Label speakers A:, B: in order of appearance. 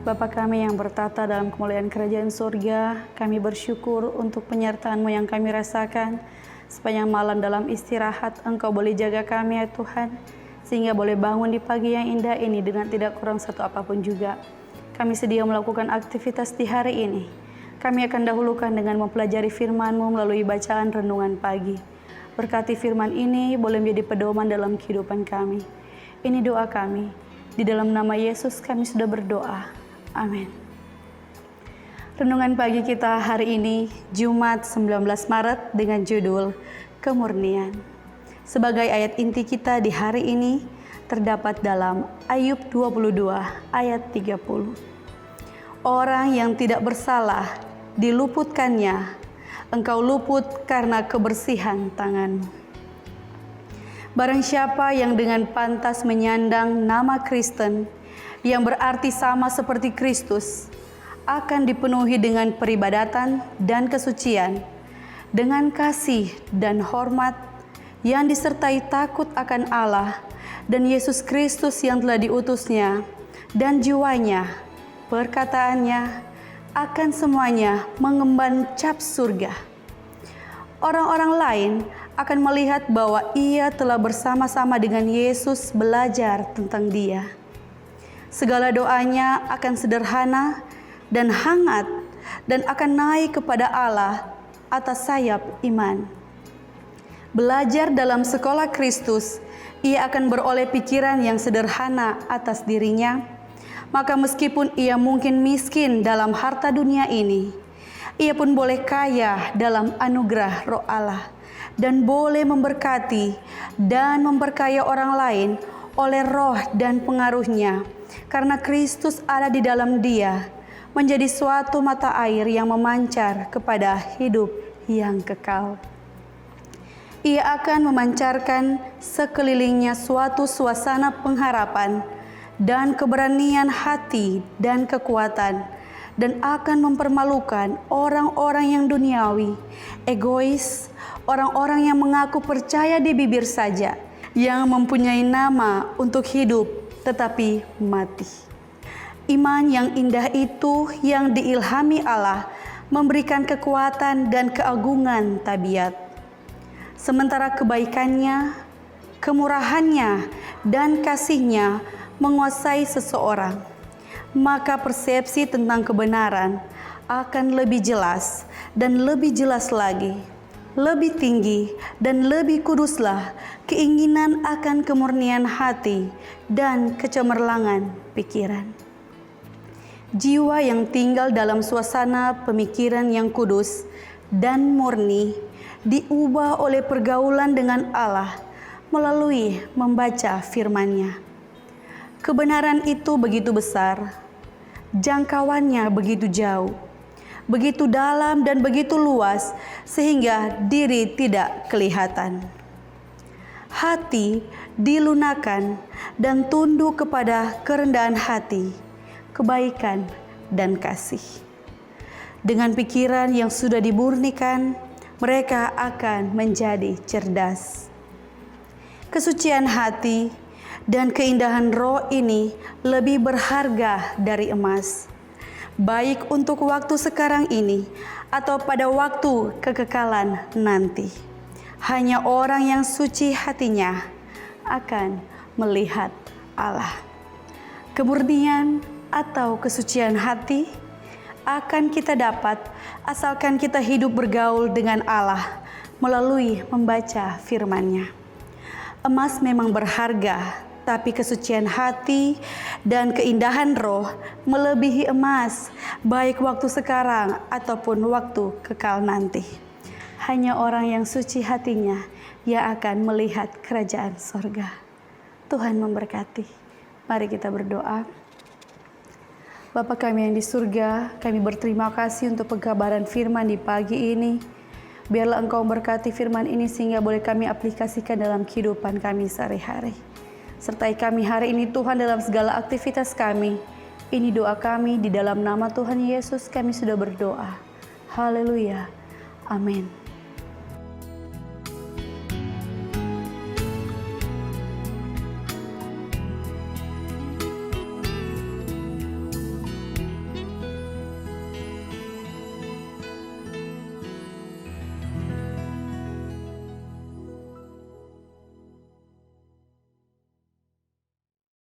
A: Bapa kami yang bertata dalam kemuliaan kerajaan surga, kami bersyukur untuk penyertaan-Mu yang kami rasakan. Sepanjang malam dalam istirahat, Engkau boleh jaga kami ya Tuhan, sehingga boleh bangun di pagi yang indah ini dengan tidak kurang satu apapun juga. Kami sedia melakukan aktivitas di hari ini. Kami akan dahulukan dengan mempelajari firman-Mu melalui bacaan renungan pagi. Berkati firman ini boleh menjadi pedoman dalam kehidupan kami. Ini doa kami. Di dalam nama Yesus kami sudah berdoa. Amin. Renungan pagi kita hari ini, Jumat 19 Maret dengan judul Kemurnian. Sebagai ayat inti kita di hari ini terdapat dalam Ayub 22 ayat 30. Orang yang tidak bersalah diluputkannya, engkau luput karena kebersihan tanganmu. Barang siapa yang dengan pantas menyandang nama Kristen, yang berarti sama seperti Kristus, akan dipenuhi dengan peribadatan dan kesucian, dengan kasih dan hormat yang disertai takut akan Allah dan Yesus Kristus yang telah diutusnya, dan jiwanya, perkataannya, akan semuanya mengemban cap surga. Orang-orang lain akan melihat bahwa ia telah bersama-sama dengan Yesus belajar tentang Dia. Segala doanya akan sederhana dan hangat dan akan naik kepada Allah atas sayap iman. Belajar dalam sekolah Kristus, ia akan beroleh pikiran yang sederhana atas dirinya. Maka meskipun ia mungkin miskin dalam harta dunia ini, ia pun boleh kaya dalam anugerah Roh Allah dan boleh memberkati dan memperkaya orang lain oleh roh dan pengaruhnya, karena Kristus ada di dalam dia, menjadi suatu mata air yang memancar kepada hidup yang kekal. Ia akan memancarkan sekelilingnya suatu suasana pengharapan dan keberanian hati dan kekuatan, dan akan mempermalukan orang-orang yang duniawi, egois, orang-orang yang mengaku percaya di bibir saja, yang mempunyai nama untuk hidup tetapi mati. Iman yang indah itu yang diilhami Allah memberikan kekuatan dan keagungan tabiat. Sementara kebaikannya, kemurahannya, dan kasihnya menguasai seseorang, maka persepsi tentang kebenaran akan lebih jelas dan lebih jelas lagi. Lebih tinggi dan lebih kuduslah keinginan akan kemurnian hati dan kecemerlangan pikiran. Jiwa yang tinggal dalam suasana pemikiran yang kudus dan murni diubah oleh pergaulan dengan Allah melalui membaca firman-Nya. Kebenaran itu begitu besar, jangkauannya begitu jauh, begitu dalam dan begitu luas sehingga diri tidak kelihatan. Hati dilunakan dan tunduk kepada kerendahan hati, kebaikan dan kasih. Dengan pikiran yang sudah dimurnikan, mereka akan menjadi cerdas. Kesucian hati dan keindahan roh ini lebih berharga dari emas, baik untuk waktu sekarang ini atau pada waktu kekekalan nanti. Hanya orang yang suci hatinya akan melihat Allah. Kemurnian atau kesucian hati akan kita dapat asalkan kita hidup bergaul dengan Allah melalui membaca firman-Nya. Emas memang berharga, tapi kesucian hati dan keindahan roh melebihi emas, baik waktu sekarang ataupun waktu kekal nanti. Hanya orang yang suci hatinya yang akan melihat kerajaan sorga. Tuhan memberkati. Mari kita berdoa. Bapa kami yang di surga, kami berterima kasih untuk pengkabaran firman di pagi ini. Biarlah Engkau memberkati firman ini sehingga boleh kami aplikasikan dalam kehidupan kami sehari-hari. Sertai kami hari ini Tuhan dalam segala aktivitas kami. Ini doa kami, di dalam nama Tuhan Yesus kami sudah berdoa. Haleluya. Amin.